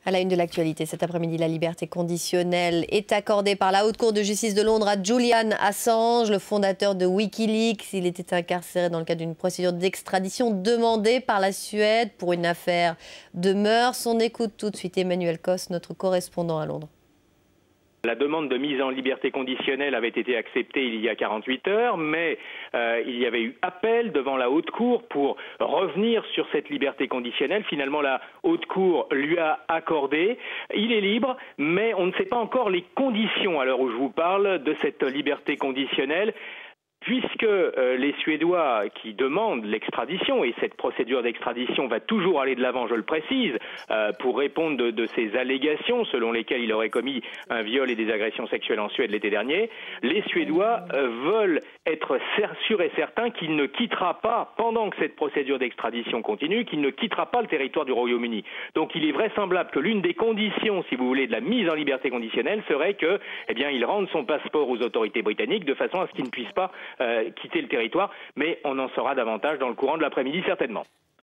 À la une de l'actualité, cet après-midi, la liberté conditionnelle est accordée par la Haute Cour de justice de Londres à Julian Assange, le fondateur de Wikileaks. Il était incarcéré dans le cadre d'une procédure d'extradition demandée par la Suède pour une affaire de meurtre. On écoute tout de suite Emmanuel Cos, notre correspondant à Londres. La demande de mise en liberté conditionnelle avait été acceptée il y a 48 heures, mais il y avait eu appel devant la Haute Cour pour revenir sur cette liberté conditionnelle. Finalement, la Haute Cour lui a accordé. Il est libre, mais on ne sait pas encore les conditions, à l'heure où je vous parle, de cette liberté conditionnelle. Puisque les Suédois qui demandent l'extradition, et cette procédure d'extradition va toujours aller de l'avant, je le précise, pour répondre de ces allégations selon lesquelles il aurait commis un viol et des agressions sexuelles en Suède l'été dernier, les Suédois veulent être sûrs et certains qu'il ne quittera pas, pendant que cette procédure d'extradition continue, qu'il ne quittera pas le territoire du Royaume-Uni. Donc il est vraisemblable que l'une des conditions, si vous voulez, de la mise en liberté conditionnelle serait que, il rende son passeport aux autorités britanniques de façon à ce qu'il ne puisse pas quitter le territoire, mais on en saura davantage dans le courant de l'après-midi certainement.